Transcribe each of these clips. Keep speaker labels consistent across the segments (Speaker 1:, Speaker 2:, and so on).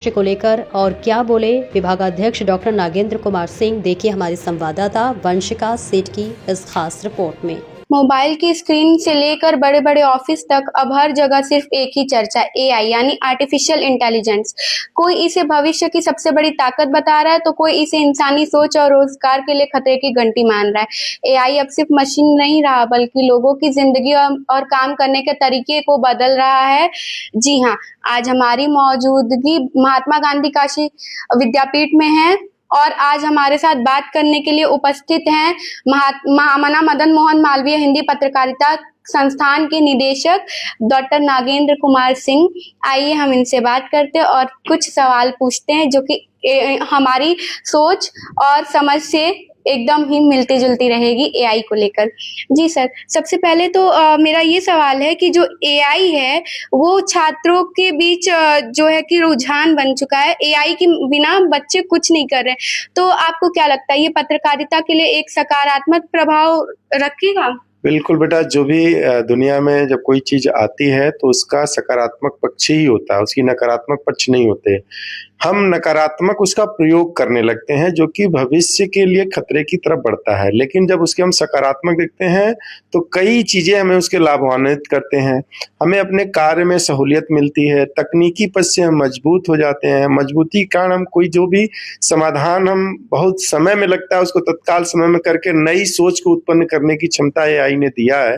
Speaker 1: को लेकर और क्या बोले विभागाध्यक्ष डॉक्टर नागेंद्र कुमार सिंह, देखिए हमारे संवाददाता वंशिका सेठ की इस खास रिपोर्ट में।
Speaker 2: मोबाइल की स्क्रीन से लेकर बड़े बड़े ऑफिस तक अब हर जगह सिर्फ एक ही चर्चा, एआई यानी आर्टिफिशियल इंटेलिजेंस। कोई इसे भविष्य की सबसे बड़ी ताकत बता रहा है तो कोई इसे इंसानी सोच और रोजगार के लिए खतरे की घंटी मान रहा है। एआई अब सिर्फ मशीन नहीं रहा बल्कि लोगों की जिंदगी और काम करने के तरीके को बदल रहा है। जी हाँ, आज हमारी मौजूदगी महात्मा गांधी काशी विद्यापीठ में है और आज हमारे साथ बात करने के लिए उपस्थित हैं महामना मदन मोहन मालवीय हिंदी पत्रकारिता संस्थान के निदेशक डॉक्टर नागेंद्र कुमार सिंह। आइए हम इनसे बात करते हैं और कुछ सवाल पूछते हैं जो कि हमारी सोच और समझ से एकदम ही मिलती जुलती रहेगी एआई को लेकर। जी सर, सबसे पहले तो मेरा ये सवाल है कि जो एआई है वो छात्रों के बीच जो है कि रुझान बन चुका है। एआई के बिना बच्चे कुछ नहीं कर रहे, तो आपको क्या लगता है ये पत्रकारिता के लिए एक सकारात्मक प्रभाव रखेगा?
Speaker 3: बिल्कुल बेटा, जो भी दुनिया में जब कोई चीज आती है तो उसका सकारात्मक पक्ष ही होता है, उसकी नकारात्मक पक्ष नहीं होते। हम नकारात्मक उसका प्रयोग करने लगते हैं जो कि भविष्य के लिए खतरे की तरफ बढ़ता है, लेकिन जब उसके हम सकारात्मक देखते हैं तो कई चीजें हमें उसके लाभान्वित करते हैं। हमें अपने कार्य में सहूलियत मिलती है, तकनीकी पद से हम मजबूत हो जाते हैं। मजबूती के कारण हम कोई जो भी समाधान हम बहुत समय में लगता है उसको तत्काल समय में करके नई सोच को उत्पन्न करने की क्षमता एआई ने दिया है।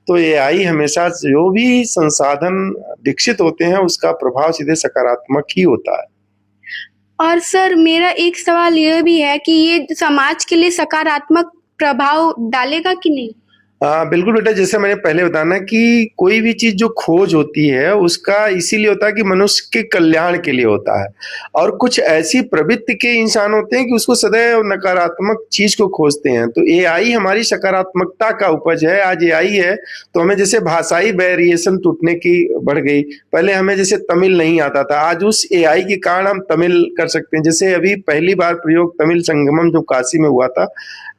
Speaker 3: तो एआई हमेशा जो भी संसाधन विकसित होते हैं उसका प्रभाव सीधे सकारात्मक ही होता है।
Speaker 2: और सर, मेरा एक सवाल यह भी है कि ये समाज के लिए सकारात्मक प्रभाव डालेगा कि नहीं?
Speaker 3: बिल्कुल बेटा, जैसे मैंने पहले बताया ना कि कोई भी चीज जो खोज होती है उसका इसीलिए होता है कि मनुष्य के कल्याण के लिए होता है, और कुछ ऐसी प्रवृत्ति के इंसान होते हैं कि उसको सदैव नकारात्मक चीज को खोजते हैं। तो एआई हमारी सकारात्मकता का उपज है। आज एआई है तो हमें जैसे भाषाई वेरिएशन टूटने की बढ़ गई। पहले हमें जैसे तमिल नहीं आता था, आज उस एआई के कारण हम तमिल कर सकते हैं। जैसे अभी पहली बार प्रयोग तमिल संगमम जो काशी में हुआ था,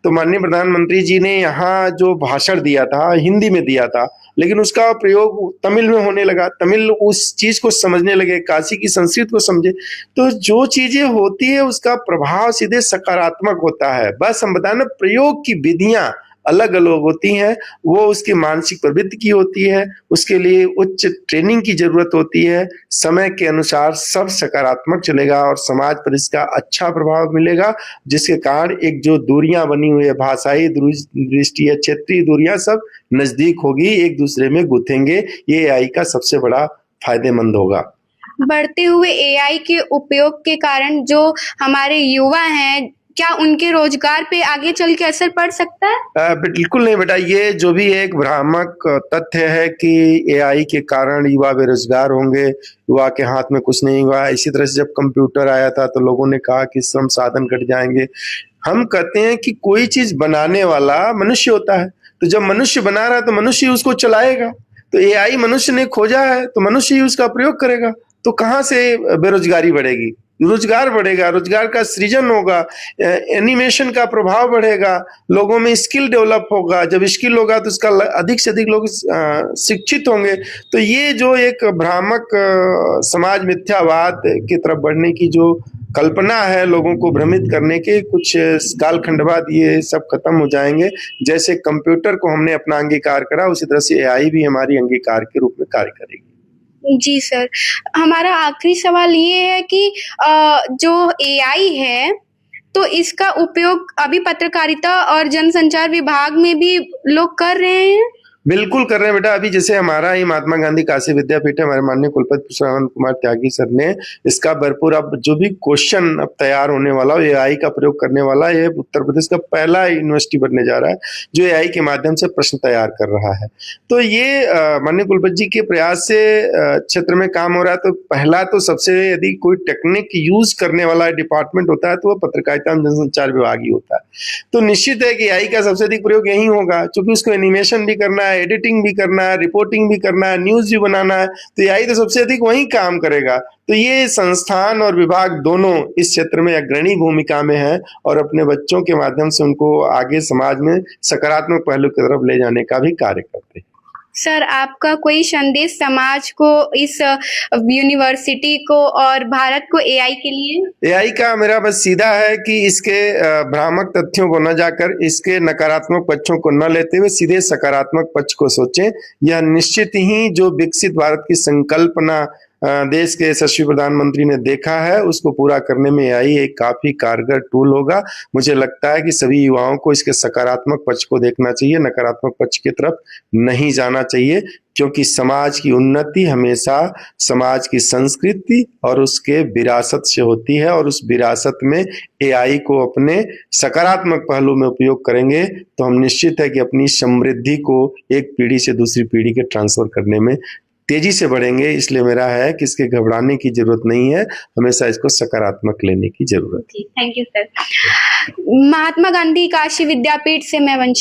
Speaker 3: तो माननीय प्रधानमंत्री जी ने यहाँ जो भाषण दिया था हिंदी में दिया था, लेकिन उसका प्रयोग तमिल में होने लगा। तमिल उस चीज को समझने लगे, काशी की संस्कृति को समझे। तो जो चीजें होती है उसका प्रभाव सीधे सकारात्मक होता है। बस हम बताए ना, प्रयोग की विधियां अलग अलग होती हैं, वो उसकी मानसिक प्रवृत्ति की होती है, उसके लिए उच्च ट्रेनिंग की जरूरत होती है। समय के अनुसार सब सकारात्मक चलेगा और समाज पर इसका अच्छा प्रभाव मिलेगा, जिसके कारण एक जो दूरियां बनी हुई है, भाषाई दृष्टि या क्षेत्रीय दूरियां, सब नजदीक होगी, एक दूसरे में गुथेंगे। ये एआई का सबसे बड़ा फायदेमंद होगा।
Speaker 2: बढ़ते हुए एआई के उपयोग के कारण जो हमारे युवा हैं, क्या उनके रोजगार पे आगे चल के असर पड़ सकता है?
Speaker 3: बिल्कुल नहीं बेटा, ये जो भी एक भ्रामक तथ्य है कि एआई के कारण युवा बेरोजगार होंगे, युवा के हाथ में कुछ नहीं हुआ। इसी तरह से जब कंप्यूटर आया था तो लोगों ने कहा कि श्रम साधन घट जाएंगे। हम कहते हैं कि कोई चीज बनाने वाला मनुष्य होता है, तो जब मनुष्य बना रहा है तो मनुष्य ही उसको चलाएगा। तो एआई मनुष्य ने खोजा है तो मनुष्य ही उसका प्रयोग करेगा। तो कहाँ से बेरोजगारी बढ़ेगी? रोजगार बढ़ेगा, रोजगार का सृजन होगा, एनिमेशन का प्रभाव बढ़ेगा, लोगों में स्किल डेवलप होगा। जब स्किल होगा तो उसका अधिक से अधिक लोग शिक्षित होंगे। तो ये जो एक भ्रामक समाज मिथ्यावाद की तरफ बढ़ने की जो कल्पना है लोगों को भ्रमित करने के, कुछ कालखंड बाद ये सब खत्म हो जाएंगे। जैसे कंप्यूटर को हमने अपना अंगीकार करा, उसी तरह से एआई भी हमारी अंगीकार के रूप में कार्य करेगी।
Speaker 2: जी सर, हमारा आखिरी सवाल ये है कि जो एआई है तो इसका उपयोग अभी पत्रकारिता और जनसंचार विभाग में भी लोग कर रहे हैं?
Speaker 3: बिल्कुल कर रहे हैं बेटा। अभी जैसे हमारा ही महात्मा गांधी काशी विद्यापीठ है, हमारे माननीय कुलपति श्रवण कुमार त्यागी सर ने इसका भरपूर, अब जो भी क्वेश्चन अब तैयार होने वाला हो एआई का प्रयोग करने वाला, ये उत्तर प्रदेश का पहला यूनिवर्सिटी बनने जा रहा है जो एआई के माध्यम से प्रश्न तैयार कर रहा है। तो ये माननीय कुलपति जी के प्रयास से क्षेत्र में काम हो रहा है। तो पहला तो सबसे, यदि कोई टेक्निक यूज करने वाला डिपार्टमेंट होता है तो वह पत्रकारिता एवं जनसंचार विभाग ही होता है। तो निश्चित है कि एआई का सबसे अधिक प्रयोग यही होगा, क्योंकि उसको एनिमेशन भी करना है, एडिटिंग भी करना है, रिपोर्टिंग भी करना है, न्यूज भी बनाना है, तो एआई तो सबसे अधिक वही काम करेगा। तो ये संस्थान और विभाग दोनों इस क्षेत्र में अग्रणी भूमिका में है और अपने बच्चों के माध्यम से उनको आगे समाज में सकारात्मक पहलू की तरफ ले जाने का भी कार्य करते हैं।
Speaker 2: सर, आपका कोई संदेश समाज को, इस यूनिवर्सिटी को और भारत को एआई के लिए?
Speaker 3: एआई का मेरा बस सीधा है कि इसके भ्रामक तथ्यों को न जाकर, इसके नकारात्मक पक्षों को न लेते हुए सीधे सकारात्मक पक्ष को सोचें। यह निश्चित ही जो विकसित भारत की संकल्पना देश के यशस्वी प्रधानमंत्री ने देखा है, उसको पूरा करने में एआई एक काफी कारगर टूल होगा। मुझे लगता है कि सभी युवाओं को इसके सकारात्मक पक्ष को देखना चाहिए, नकारात्मक पक्ष की तरफ नहीं जाना चाहिए, क्योंकि समाज की उन्नति हमेशा समाज की संस्कृति और उसके विरासत से होती है, और उस विरासत में एआई को अपने सकारात्मक पहलू में उपयोग करेंगे तो हम निश्चित है कि अपनी समृद्धि को एक पीढ़ी से दूसरी पीढ़ी के ट्रांसफर करने में तेजी से बढ़ेंगे। इसलिए मेरा है कि इसके घबराने की जरूरत नहीं है, हमेशा इसको सकारात्मक लेने की जरूरत है।
Speaker 2: Thank you sir. Mahatma Gandhi Kashi Vidyapith से मैं वंशिका